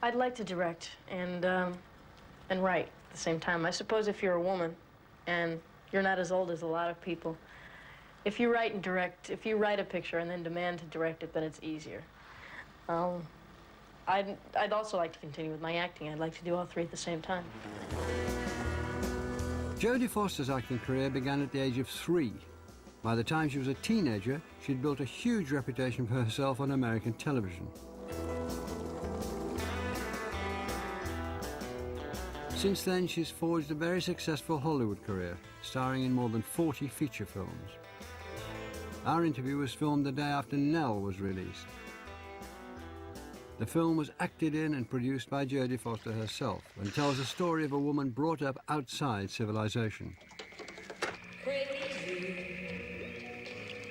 I'd like to direct and write at the same time. I suppose if you're a woman and you're not as old as a lot of people, if you write and direct, if you write a picture and then demand to direct it, then it's easier. I'd also like to continue with my acting. I'd like to do all three at the same time. Jodie Foster's acting career began at the age of 3. By the time she was a teenager, she'd built a huge reputation for herself on American television. Since then, she's forged a very successful Hollywood career, starring in more than 40 feature films. Our interview was filmed the day after Nell was released. The film was acted in and produced by Jodie Foster herself and tells the story of a woman brought up outside civilization. Crazy,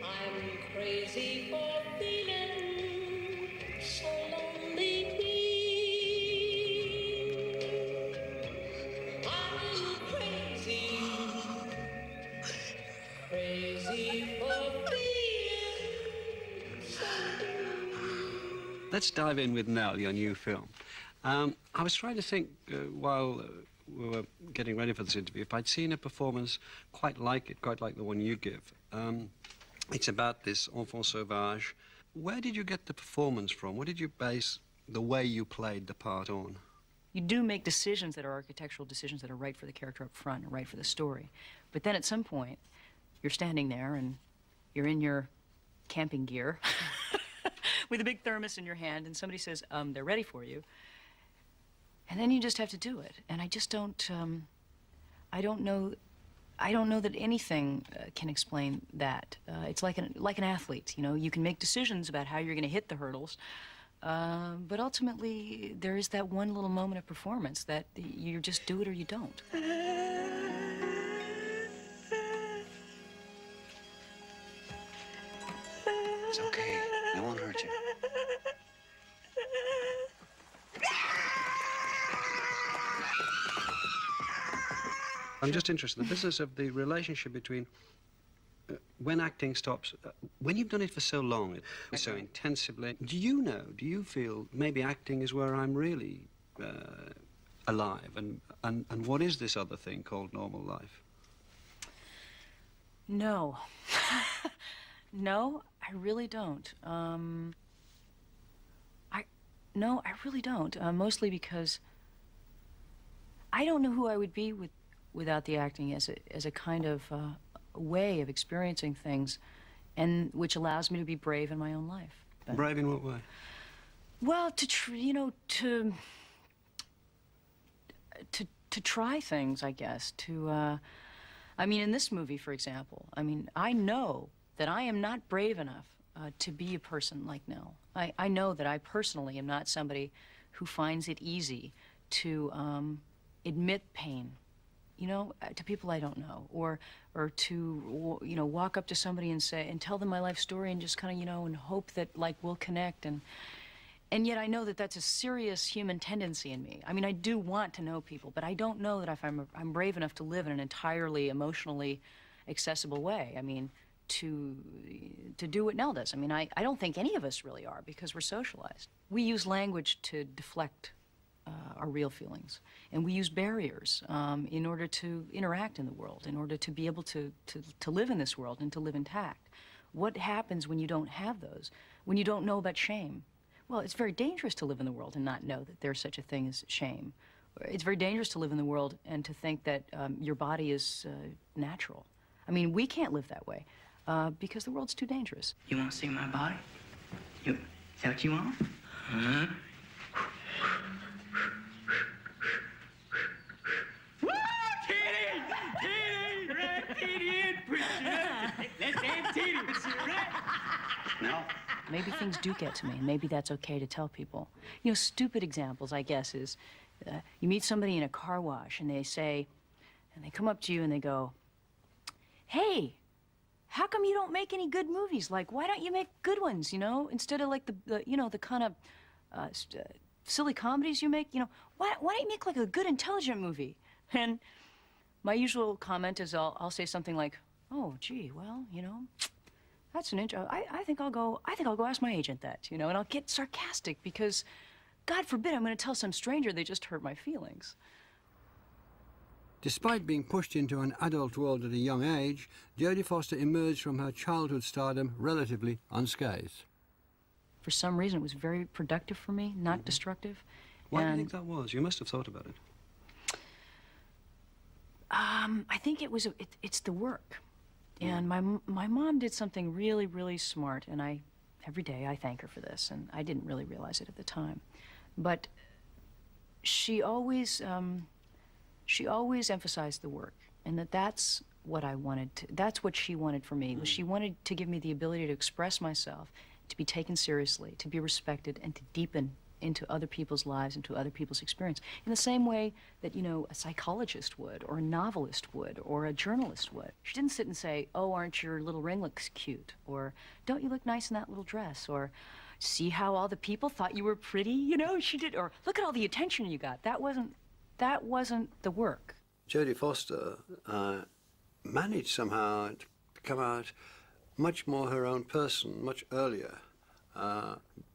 I'm crazy for feeling so lonely. I'm crazy, crazy for feeling so lonely. Let's dive in with Nell, your new film. I was trying to think while we were getting ready for this interview if I'd seen a performance quite like it, quite like the one you give. It's about this enfant sauvage. Where did you get the performance from? What did you base the way you played the part on? You do make decisions that are architectural decisions that are right for the character up front and right for the story. But then at some point, you're standing there and you're in your camping gear with a big thermos in your hand, and somebody says, they're ready for you. And then you just have to do it. And I just don't, I don't know that anything can explain that. It's like an athlete, you know. You can make decisions about how you're going to hit the hurdles, but ultimately there is that one little moment of performance that you just do it or you don't. It's okay. I won't hurt you. I'm just interested in the business of the relationship between when acting stops, when you've done it for so long, so intensively, do you feel maybe acting is where I'm really alive, and what is this other thing called normal life? No. No, I really don't. No, I really don't. Mostly because I don't know who I would be without the acting as a kind of way of experiencing things, and which allows me to be brave in my own life. But, brave in what way? well, to try things, I guess. I mean, in this movie, for example, I mean, I know that I am not brave enough to be a person like Nell. I know that I personally am not somebody who finds it easy to admit pain, you know, to people I don't know, or to, you know, walk up to somebody and say, and tell them my life story and just kind of, you know, and hope that, like, we'll connect. And yet I know that that's a serious human tendency in me. I mean, I do want to know people, but I don't know that if I'm brave enough to live in an entirely emotionally accessible way. I mean, to do what Nell does. I mean, I don't think any of us really are, because we're socialized. We use language to deflect our real feelings, and we use barriers in order to interact in the world, in order to be able to live in this world and to live intact. What happens when you don't have those? When you don't know about shame? Well, it's very dangerous to live in the world and not know that there's such a thing as shame. It's very dangerous to live in the world and to think that your body is natural. I mean, we can't live that way. Because the world's too dangerous. You want to see my body? Is that what you want? Huh? Woo! Titty! Titty! Right, titty in, push it up. Let's have titty, right? No. Maybe things do get to me, and maybe that's okay to tell people. You know, stupid examples, I guess, is you meet somebody in a car wash, and they say, and they come up to you and they go, hey, how come you don't make any good movies? Like, why don't you make good ones, you know? Instead of like the you know, the kind of silly comedies you make, you know, why don't you make like a good intelligent movie? And my usual comment is I'll say something like, oh, gee, well, you know, that's an I think I'll go ask my agent that, you know, and I'll get sarcastic because God forbid I'm going to tell some stranger they just hurt my feelings. Despite being pushed into an adult world at a young age, Jodie Foster emerged from her childhood stardom relatively unscathed. For some reason, it was very productive for me, not destructive. Why do you think that was? You must have thought about it. I think it's the work. And my mom did something really, really smart, and every day I thank her for this, and I didn't really realize it at the time. But she always emphasized the work, and that's what I wanted that's what she wanted for me. Was she wanted to give me the ability to express myself, to be taken seriously, to be respected, and to deepen into other people's lives, into other people's experience, in the same way that, you know, a psychologist would, or a novelist would, or a journalist would. She didn't sit and say, oh, aren't your little ringlets cute? Or, don't you look nice in that little dress? Or, see how all the people thought you were pretty? You know, she did. Or, look at all the attention you got. That wasn't the work. Jodie Foster managed somehow to come out much more her own person, much earlier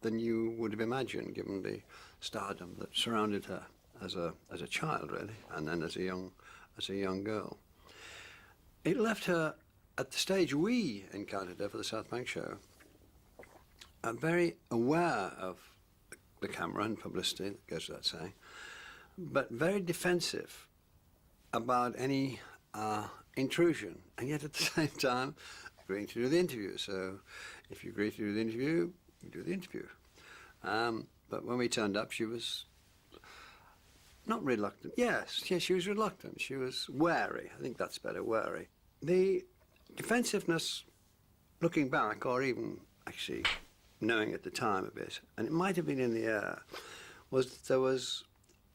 than you would have imagined, given the stardom that surrounded her as a child, really, and then as a young girl. It left her at the stage we encountered her for the South Bank show, very aware of the camera and publicity, that goes without saying, but very defensive about any intrusion, and yet at the same time agreeing to do the interview. So if you agree to do the interview, you do the interview. But when we turned up, she was not reluctant. Yes, she was reluctant. She was wary. I think that's better, wary. The defensiveness, looking back, or even actually knowing at the time a bit, and it might have been in the air, was there was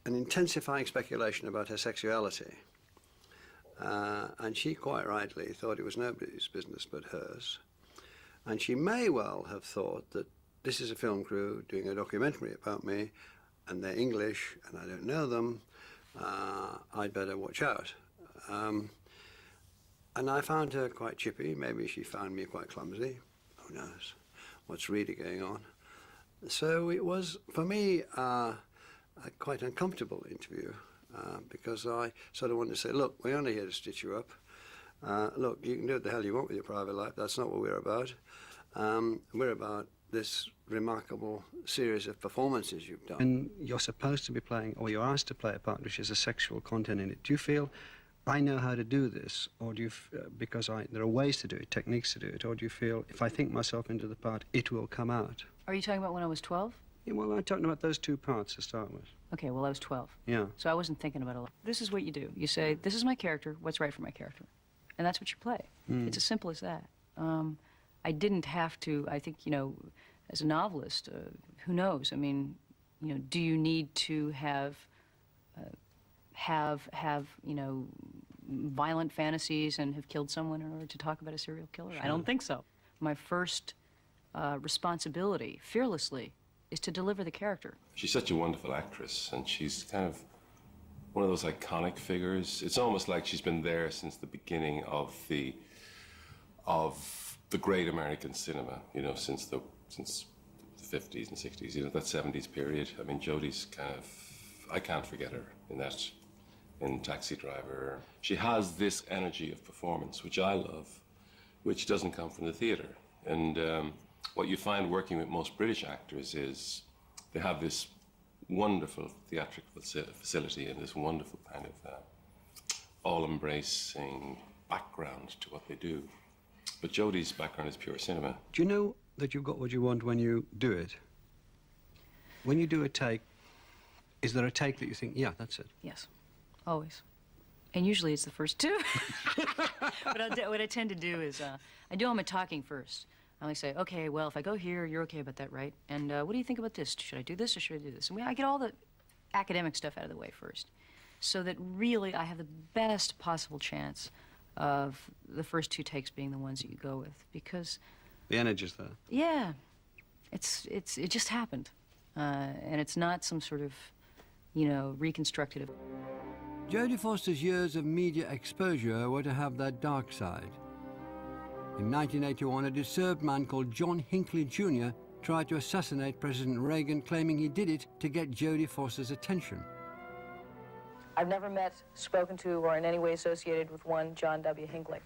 an intensifying speculation about her sexuality. And she quite rightly thought it was nobody's business but hers. And she may well have thought that this is a film crew doing a documentary about me, and they're English, and I don't know them. I'd better watch out. And I found her quite chippy. Maybe she found me quite clumsy. Who knows what's really going on. So it was, for me, a quite uncomfortable interview. Because I sort of wanted to say, look, we're only here to stitch you up. Look, you can do what the hell you want with your private life. That's not what we're about. We're about this remarkable series of performances you've done. And you're supposed to be playing, or you're asked to play a part which has a sexual content in it. Do you feel, I know how to do this, or do you, because there are ways to do it, techniques to do it, or do you feel, if I think myself into the part, it will come out? Are you talking about when I was 12? Yeah, well, I'm talking about those two parts to start with. Okay, well, I was 12. Yeah. So I wasn't thinking about it a lot. This is what you do. You say, this is my character, what's right for my character? And that's what you play. It's as simple as that. I didn't have to, I think, you know, as a novelist, who knows? I mean, you know, do you need to have, you know, violent fantasies and have killed someone in order to talk about a serial killer? Sure. I don't think so. My first responsibility, fearlessly, is to deliver the character. She's such a wonderful actress, and she's kind of one of those iconic figures. It's almost like she's been there since the beginning of the great American cinema, you know, since the 50s and 60s, you know, that 70s period. I mean, Jodie's kind of, I can't forget her in Taxi Driver. She has this energy of performance, which I love, which doesn't come from the theater. And what you find working with most British actors is they have this wonderful theatrical facility and this wonderful kind of all-embracing background to what they do. But Jodie's background is pure cinema. Do you know that you've got what you want when you do it? When you do a take, is there a take that you think, yeah, that's it? Yes, always. And usually it's the first two. What I tend to do is, I do all my talking first. I only say, okay, well, if I go here, you're okay about that, right? And what do you think about this? Should I do this or should I do this? And I get all the academic stuff out of the way first, so that really I have the best possible chance of the first two takes being the ones that you go with, because the energy's there. Yeah, it just happened, and it's not some sort of, you know, reconstructed. Jodie Foster's years of media exposure were to have their dark side. In 1981, a disturbed man called John Hinckley Jr. tried to assassinate President Reagan, claiming he did it to get Jodie Foster's attention. I've never met, spoken to, or in any way associated with one John W. Hinckley.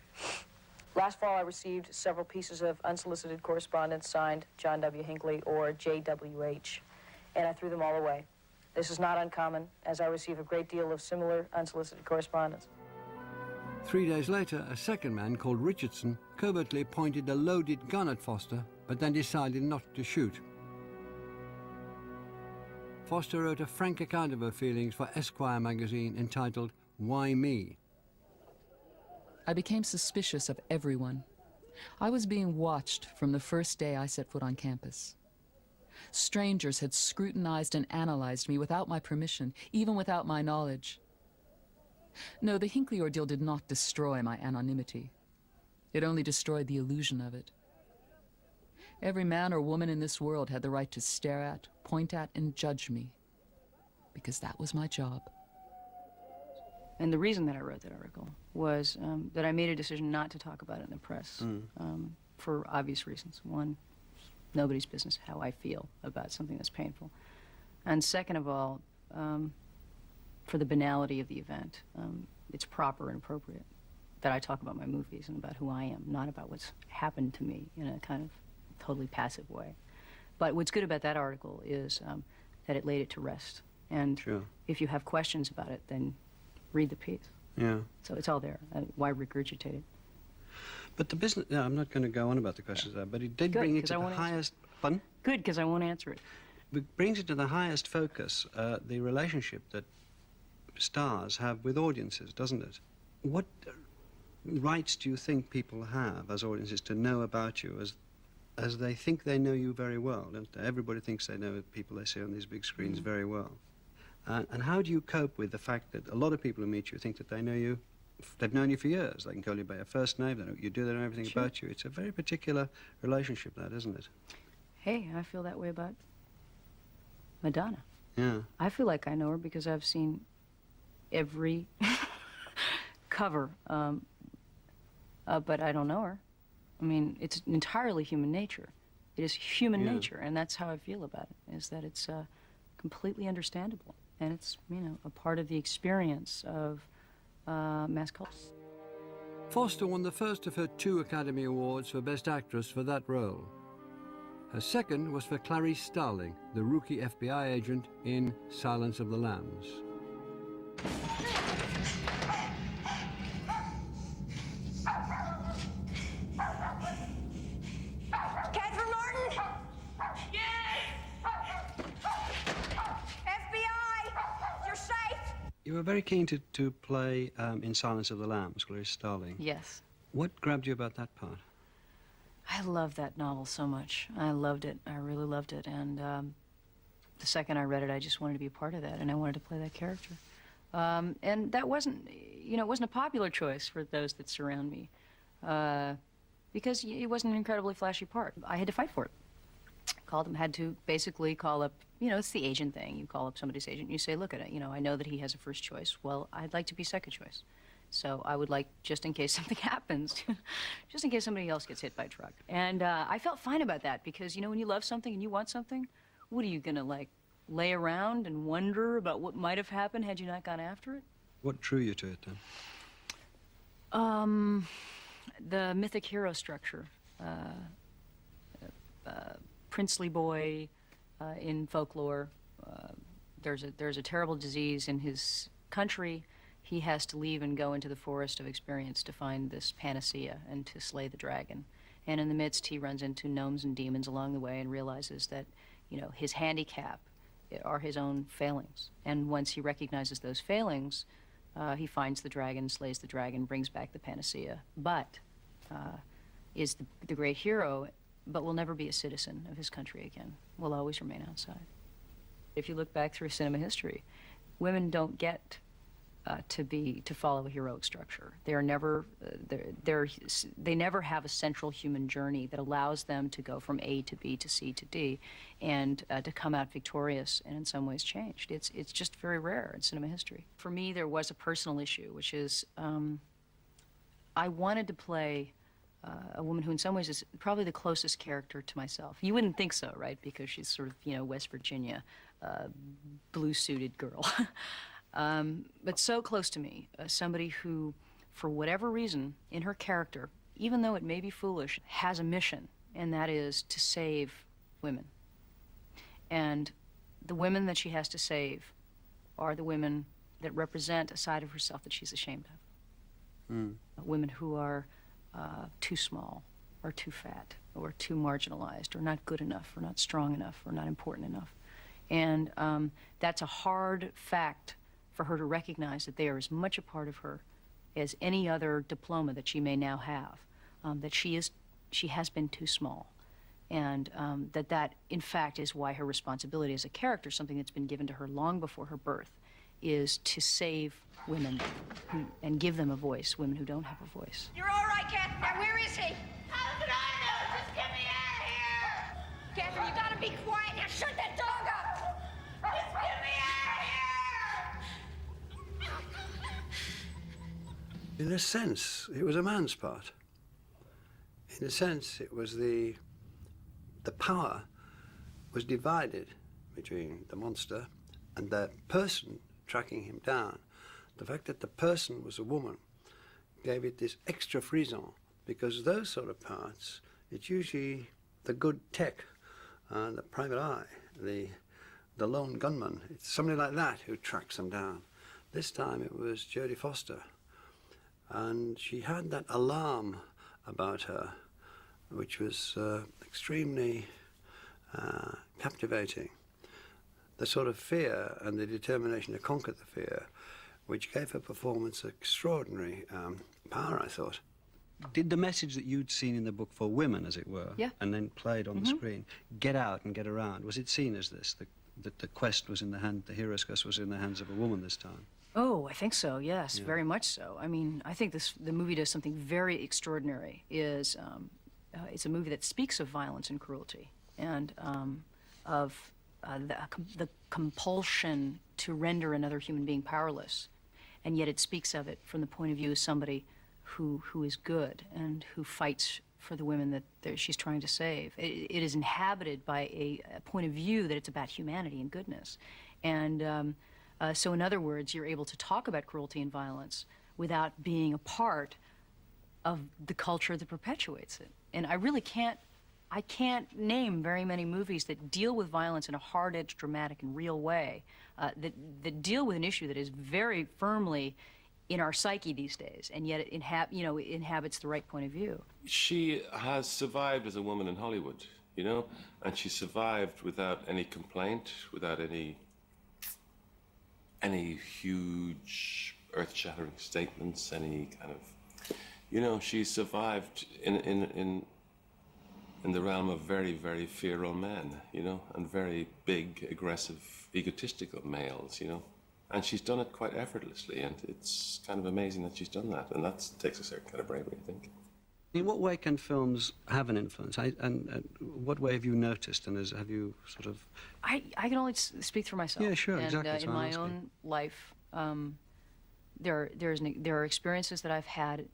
Last fall, I received several pieces of unsolicited correspondence signed John W. Hinckley or JWH, and I threw them all away. This is not uncommon, as I receive a great deal of similar unsolicited correspondence. 3 days later, a second man called Richardson covertly pointed a loaded gun at Foster, but then decided not to shoot. Foster wrote a frank account of her feelings for Esquire magazine entitled Why Me? I became suspicious of everyone. I was being watched from the first day I set foot on campus. Strangers had scrutinized and analyzed me without my permission, even without my knowledge. No, the Hinckley ordeal did not destroy my anonymity. It only destroyed the illusion of it. Every man or woman in this world had the right to stare at, point at, and judge me, because that was my job. And the reason that I wrote that article was that I made a decision not to talk about it in the press for obvious reasons. One, nobody's business how I feel about something that's painful. And second of all, for the banality of the event. It's proper and appropriate that I talk about my movies and about who I am, not about what's happened to me in a kind of totally passive way. But what's good about that article is that it laid it to rest. And if you have questions about it, then read the piece. Yeah. So it's all there. Why regurgitate it? But the business, no, I'm not going to go on about the questions there, but it did bring it to the highest, pardon? Good, because I won't answer it. It brings it to the highest focus, the relationship that stars have with audiences, doesn't it? What rights do you think people have as audiences to know about you as they think they know you very well? Don't they? Everybody thinks they know the people they see on these big screens very well. And how do you cope with the fact that a lot of people who meet you think that they know you, they've known you for years, they can call you by your first name, they know what you do, they know everything about you. It's a very particular relationship, that, isn't it? Hey, I feel that way about Madonna. Yeah. I feel like I know her because I've seen every cover, but I don't know her. I mean, it's entirely human nature. It is human nature, and that's how I feel about it, is that it's completely understandable, and it's, you know, a part of the experience of mass culture. Foster won the first of her 2 Academy Awards for Best Actress for that role. Her second was for Clarice Starling, the rookie FBI agent in Silence of the Lambs. Catherine Martin? Yes! FBI! You're safe! You were very keen to play in Silence of the Lambs, Clarice Starling. Yes. What grabbed you about that part? I love that novel so much. I loved it. I really loved it. And the second I read it, I just wanted to be a part of that, and I wanted to play that character. And that wasn't, you know, it wasn't a popular choice for those that surround me, because it wasn't an incredibly flashy part. I had to fight for it. Had to basically call up, you know, it's the agent thing. You call up somebody's agent, and you say, look at it, you know, I know that he has a first choice. Well, I'd like to be second choice. So I would like, just in case something happens, just in case somebody else gets hit by a truck. And I felt fine about that because, you know, when you love something and you want something, what are you gonna, like, lay around and wonder about what might have happened had you not gone after it? What drew you to it, then? The mythic hero structure. Princely boy in folklore. There's a terrible disease in his country. He has to leave and go into the forest of experience to find this panacea and to slay the dragon. And in the midst, he runs into gnomes and demons along the way and realizes that, you know, his handicap are his own failings. And once he recognizes those failings, he finds the dragon, slays the dragon, brings back the panacea, but is the great hero, but will never be a citizen of his country again, will always remain outside. If you look back through cinema history, women don't get to follow a heroic structure. They are never, they never have a central human journey that allows them to go from A to B to C to D and to come out victorious and in some ways changed. It's just very rare in cinema history. For me, there was a personal issue, which is I wanted to play a woman who in some ways is probably the closest character to myself. You wouldn't think so, right? Because she's sort of, you know, West Virginia, blue-suited girl. But so close to me, somebody who, for whatever reason, in her character, even though it may be foolish, has a mission, and that is to save women. And the women that she has to save are the women that represent a side of herself that she's ashamed of. Women who are too small, or too fat, or too marginalized, or not good enough, or not strong enough, or not important enough. And that's a hard fact for her to recognize, that they are as much a part of her as any other diploma that she may now have, that she has been too small. And that in fact is why her responsibility as a character, something that's been given to her long before her birth, is to save women and give them a voice, women who don't have a voice. You're all right, Catherine. Now, where is he? How did I know? Just get me out of here! Catherine, you gotta be quiet. Now, shut that dog up. Just get me out of here! In a sense, it was a man's part. In a sense, it was the power was divided between the monster and the person tracking him down. The fact that the person was a woman gave it this extra frisson, because those sort of parts, it's usually the good tech, the private eye, the lone gunman. It's somebody like that who tracks them down. This time it was Jodie Foster, and she had that alarm about her, which was extremely captivating. The sort of fear and the determination to conquer the fear, which gave her performance extraordinary power, I thought. Did the message that you'd seen in the book for women, as it were, Yeah. and then played on the screen, get out and get around, was it seen as this, that the quest was in the hand, the hero's quest was in the hands of a woman this time? Oh, I think so, yes, very much so. I mean, I think the movie does something very extraordinary. It's a movie that speaks of violence and cruelty, and of the compulsion to render another human being powerless. And yet it speaks of it from the point of view of somebody who is good and who fights for the women that she's trying to save. It is inhabited by a point of view that it's about humanity and goodness. And so in other words, you're able to talk about cruelty and violence without being a part of the culture that perpetuates it. And I can't name very many movies that deal with violence in a hard-edged, dramatic, and real way, that deal with an issue that is very firmly in our psyche these days, and yet it inhabits the right point of view. She has survived as a woman in Hollywood, you know, and she survived without any complaint, without any huge, earth-shattering statements, any kind of, you know, she survived in the realm of very, very feral men, you know, and very big, aggressive, egotistical males, you know. And she's done it quite effortlessly, and it's kind of amazing that she's done that, and that takes a certain kind of bravery, I think. In what way can films have an influence? And what way have you noticed, and have you sort of... I can only speak for myself. Yeah, sure, exactly. And in my own life, there are experiences that I've had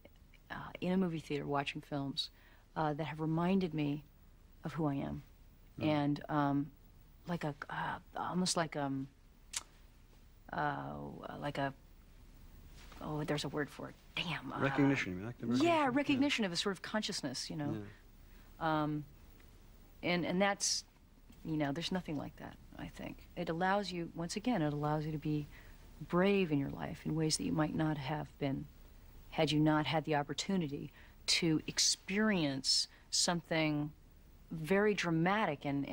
in a movie theater watching films that have reminded me of who I am, and almost like there's a word for it. Damn. Recognition, you like the recognition? Yeah, recognition of a sort of consciousness, you know. Yeah. And that's, you know, there's nothing like that, I think. It allows you, once again, it allows you to be brave in your life in ways that you might not have been had you not had the opportunity to experience something very dramatic and